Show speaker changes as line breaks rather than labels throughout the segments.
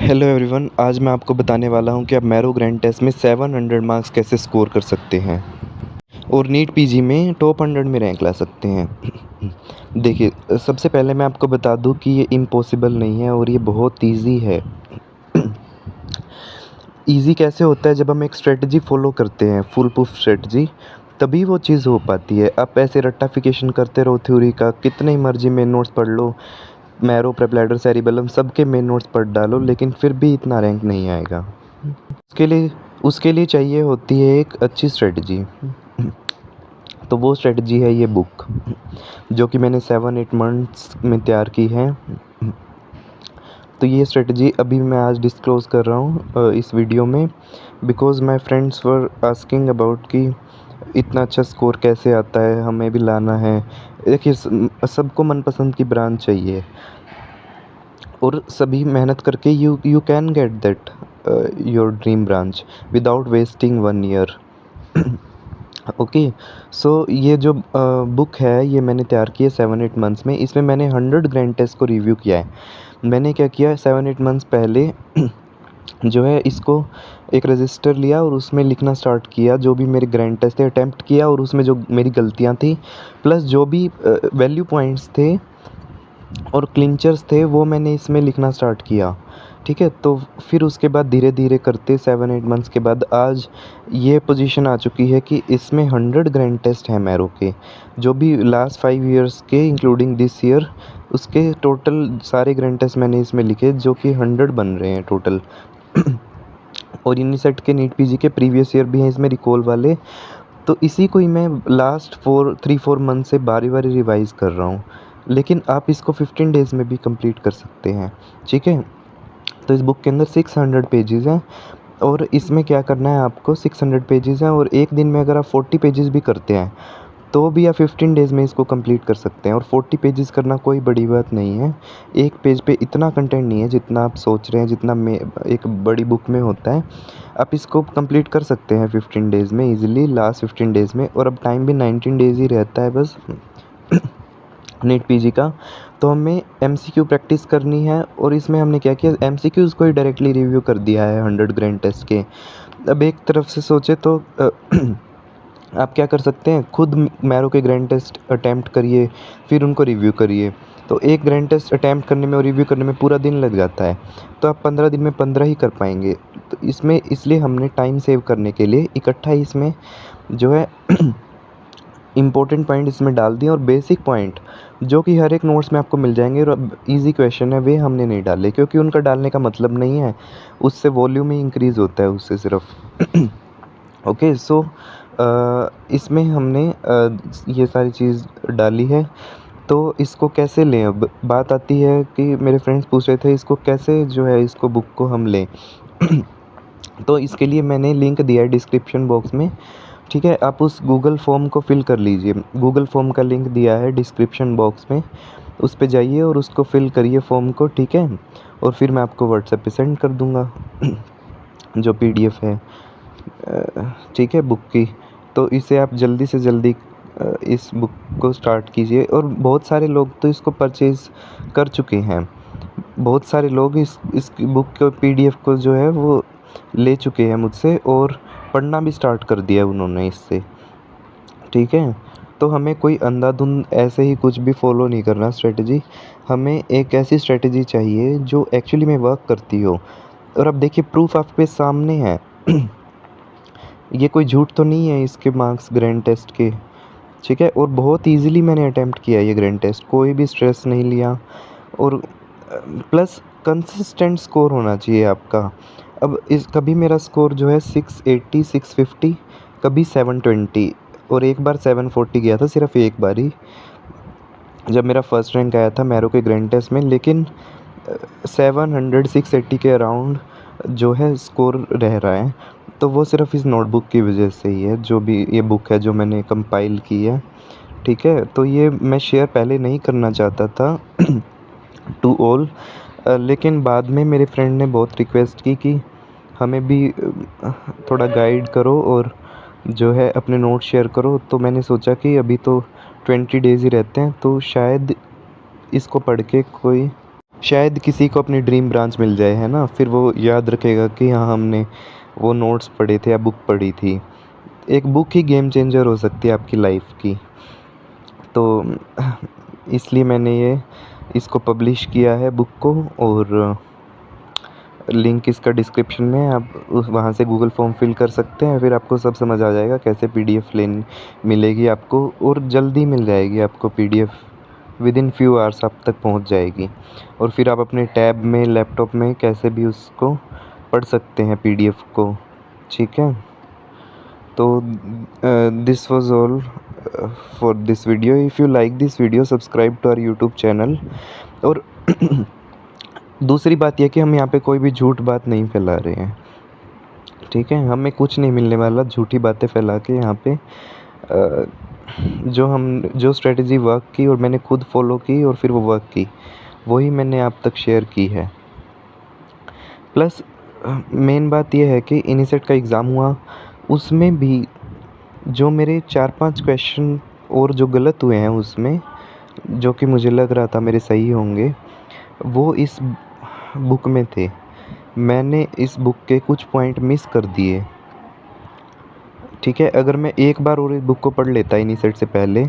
Hello everyone, आज मैं आपको बताने वाला हूं कि आप मैरो ग्रैंड टेस्ट में 700 मार्क्स कैसे स्कोर कर सकते हैं और नीट पीजी में टॉप 100 में रैंक ला सकते हैं। देखिए, सबसे पहले मैं आपको बता दूं कि ये इम्पॉसिबल नहीं है और ये बहुत इजी है। इजी कैसे होता है? जब हम एक स्ट्रेटजी फॉलो करते हैं, फुल प्रूफ स्ट्रेटजी, तभी वो चीज़ हो पाती है। आप ऐसे रट्टाफिकेशन करते रहो थ्योरी का, कितने ही मर्जी मेन नोट्स पढ़ लो, मैरो, प्रेप, सेरिबेलम सबके मेन नोट्स पढ़ डालो, लेकिन फिर भी इतना रैंक नहीं आएगा। उसके लिए चाहिए होती है एक अच्छी स्ट्रेटजी। तो वो स्ट्रेटजी है ये बुक, जो कि मैंने 7-8 मंथ्स में तैयार की है। तो ये स्ट्रेटजी अभी मैं आज डिस्क्लोज कर रहा हूँ इस वीडियो में, because my friends were asking about कि इतना अच्छा स्कोर कैसे आता है, हमें भी लाना है। देखिए, सबको मनपसंद की ब्रांच चाहिए और सभी मेहनत करके you can get that your dream branch without wasting 1 year. Okay, so ये जो बुक है ये मैंने तैयार की है 7-8 मंथ्स में। इसमें मैंने 100 ग्रैंड टेस्ट को रिव्यू किया है। मैंने क्या किया, 7-8 मंथ्स पहले जो है इसको एक रजिस्टर लिया और उसमें लिखना स्टार्ट किया, जो भी मेरे ग्रैंड टेस्ट थे अटैम्प्ट किया, और उसमें जो मेरी गलतियाँ थी प्लस जो भी वैल्यू पॉइंट्स थे और क्लिंचर्स थे वो मैंने इसमें लिखना स्टार्ट किया। ठीक है, तो फिर उसके बाद धीरे धीरे करते 7-8 मंथ्स के बाद आज ये पोजीशन आ चुकी है कि इसमें 100 ग्रैंड टेस्ट हैं मैरो के, जो भी लास्ट 5 ईयर्स के इंक्लूडिंग दिस ईयर, उसके टोटल सारे ग्रैंड टेस्ट मैंने इसमें लिखे, जो कि 100 बन रहे हैं टोटल। और यूनिसेट के नीट पीजी के प्रीवियस ईयर भी हैं इसमें रिकॉल वाले। तो इसी को ही मैं लास्ट 3-4 मंथ से बारी बारी रिवाइज़ कर रहा हूँ, लेकिन आप इसको 15 डेज़ में भी कंप्लीट कर सकते हैं। ठीक है, तो इस बुक के अंदर 600 पेजेज़ हैं और इसमें क्या करना है आपको, 600 पेजेज़ हैं और एक दिन में अगर आप 40 पेजेज़ भी करते हैं तो भी आप 15 डेज़ में इसको कंप्लीट कर सकते हैं। और 40 पेजेज़ करना कोई बड़ी बात नहीं है। एक पेज पे इतना कंटेंट नहीं है जितना आप सोच रहे हैं, जितना में एक बड़ी बुक में होता है। आप इसको कंप्लीट कर सकते हैं 15 डेज़ में ईज़िली, लास्ट 15 डेज़ में। और अब टाइम भी 19 डेज़ ही रहता है बस नीट पीजी का। तो हमें एमसीक्यू प्रैक्टिस करनी है और इसमें हमने क्या किया, एमसीक्यूज़ को ही डायरेक्टली रिव्यू कर दिया है 100 ग्रैंड टेस्ट के। अब एक तरफ से सोचे तो आप क्या कर सकते हैं, खुद मैरो के ग्रैंड टेस्ट अटैम्प्ट करिए, फिर उनको रिव्यू करिए। तो एक ग्रैंड टेस्ट अटैम्प्ट करने में और रिव्यू करने में पूरा दिन लग जाता है, तो आप 15 दिन में 15 ही कर पाएंगे। तो इसमें इसलिए हमने टाइम सेव करने के लिए इकट्ठा ही इसमें जो है इम्पोर्टेंट पॉइंट इसमें डाल दिए, और बेसिक पॉइंट जो कि हर एक नोट्स में आपको मिल जाएंगे और अब ईजी क्वेश्चन है वे हमने नहीं डाले, क्योंकि उनका डालने का मतलब नहीं है, उससे वॉल्यूम ही इंक्रीज़ होता है उससे सिर्फ। ओके, सो इसमें हमने ये सारी चीज़ डाली है। तो इसको कैसे लें? अब बात आती है कि मेरे फ्रेंड्स पूछ रहे थे इसको कैसे जो है इसको बुक को हम लें। तो इसके लिए मैंने लिंक दिया है डिस्क्रिप्शन बॉक्स में। ठीक है, आप उस गूगल फॉर्म को फिल कर लीजिए। गूगल फॉर्म का लिंक दिया है डिस्क्रिप्शन बॉक्स में, उस पे जाइए और उसको फिल करिए फॉर्म को। ठीक है, और फिर मैं आपको व्हाट्सएप पे सेंड कर दूँगा जो पीडीएफ है ठीक है बुक की। तो इसे आप जल्दी से जल्दी इस बुक को स्टार्ट कीजिए। और बहुत सारे लोग तो इसको परचेज़ कर चुके हैं। बहुत सारे लोग इस बुक को पीडीएफ को जो है वो ले चुके हैं मुझसे और पढ़ना भी स्टार्ट कर दिया है उन्होंने इससे। ठीक है, तो हमें कोई अंधाधुंध ऐसे ही कुछ भी फॉलो नहीं करना स्ट्रेटजी। हमें एक ऐसी स्ट्रेटजी चाहिए जो एक्चुअली में वर्क करती हो। और अब देखिए, प्रूफ आपके सामने है ये कोई झूठ तो नहीं है इसके मार्क्स ग्रैंड टेस्ट के। ठीक है, और बहुत इजीली मैंने अटेम्प्ट किया ये ग्रैंड टेस्ट, कोई भी स्ट्रेस नहीं लिया। और प्लस कंसिस्टेंट स्कोर होना चाहिए आपका। अब इस कभी मेरा स्कोर जो है 680 650, कभी 720, और एक बार 740 गया था सिर्फ एक बार ही, जब मेरा फर्स्ट रैंक आया था मैरो के ग्रैंड टेस्ट में। लेकिन 700 680 के अराउंड जो है स्कोर रह रहा है, तो वो सिर्फ इस नोटबुक की वजह से ही है, जो भी ये बुक है जो मैंने कंपाइल की है। ठीक है, तो ये मैं शेयर पहले नहीं करना चाहता था टू ऑल, लेकिन बाद में मेरे फ्रेंड ने बहुत रिक्वेस्ट की कि हमें भी थोड़ा गाइड करो और जो है अपने नोट शेयर करो। तो मैंने सोचा कि अभी तो 20 डेज़ ही रहते हैं, तो शायद इसको पढ़ के कोई शायद किसी को अपनी ड्रीम ब्रांच मिल जाए, है ना? फिर वो याद रखेगा कि हाँ, हमने वो नोट्स पढ़े थे या बुक पढ़ी थी। एक बुक ही गेम चेंजर हो सकती है आपकी लाइफ की। तो इसलिए मैंने इसको पब्लिश किया है बुक को, और लिंक इसका डिस्क्रिप्शन में है। आप वहाँ से गूगल फॉर्म फिल कर सकते हैं, फिर आपको सब समझ आ जाएगा कैसे पीडीएफ मिलेगी आपको, और जल्दी मिल जाएगी आपको पीडीएफ। विदिन फ्यू आवर्स आप तक पहुँच जाएगी, और फिर आप अपने टैब में, लैपटॉप में कैसे भी उसको पढ़ सकते हैं पीडीएफ को। ठीक है? तो this was all for this video. If you like this video, subscribe to our YouTube channel. और दूसरी बात यह कि हम यहाँ पे कोई भी झूठ बात नहीं फैला रहे हैं, ठीक है? हमें कुछ नहीं मिलने वाला झूठी बातें फैला के यहाँ पे। जो स्ट्रेटजी वर्क की और मैंने खुद फॉलो की और फिर वो वर्क की, वही मैंने आप तक शेयर की है। प्लस मेन बात यह है कि इनिसेट का एग्ज़ाम हुआ, उसमें भी जो मेरे 4-5 क्वेश्चन और जो गलत हुए हैं उसमें, जो कि मुझे लग रहा था मेरे सही होंगे, वो इस बुक में थे। मैंने इस बुक के कुछ पॉइंट मिस कर दिए, ठीक है? अगर मैं एक बार और इस बुक को पढ़ लेता इनिसेट से पहले,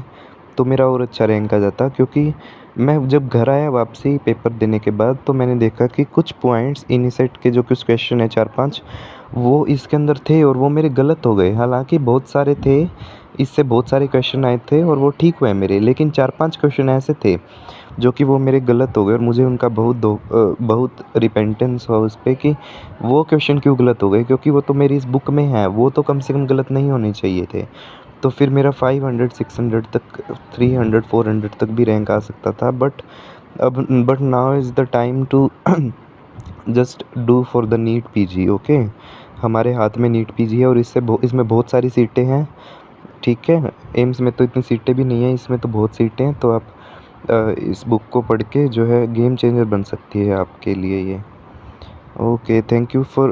तो मेरा और अच्छा रैंक आ जाता। क्योंकि मैं जब घर आया वापसी पेपर देने के बाद, तो मैंने देखा कि कुछ पॉइंट्स इनिसेट के जो कुछ क्वेश्चन है 4-5, वो इसके अंदर थे और वो मेरे गलत हो गए। हालाँकि बहुत सारे थे, इससे बहुत सारे क्वेश्चन आए थे और वो ठीक हुए मेरे, लेकिन 4-5 क्वेश्चन ऐसे थे जो कि वो मेरे गलत हो गए, और मुझे उनका बहुत रिपेंटेंस हुआ उस पे कि वो क्वेश्चन क्यों गलत हो गए, क्योंकि वो तो मेरी इस बुक में है, वो तो कम से कम गलत नहीं होने चाहिए थे। तो फिर मेरा 500, 600 तक, 300, 400 तक भी रैंक आ सकता था। But now is the time to just do for the NEET PG. Okay, हमारे हाथ में नीट पीजी है, और इसमें बहुत सारी सीटें हैं, ठीक है? एम्स में तो इतनी सीटें भी नहीं है, इसमें तो बहुत सीटें हैं। तो आप इस बुक को पढ़ के जो है गेम चेंजर बन सकती है आपके लिए ये। Okay, thank you for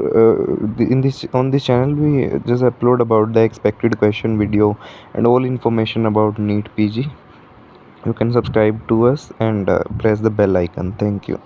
on this channel we just upload about the expected question video and all information about NEET PG. You can subscribe to us and press the bell icon. Thank you.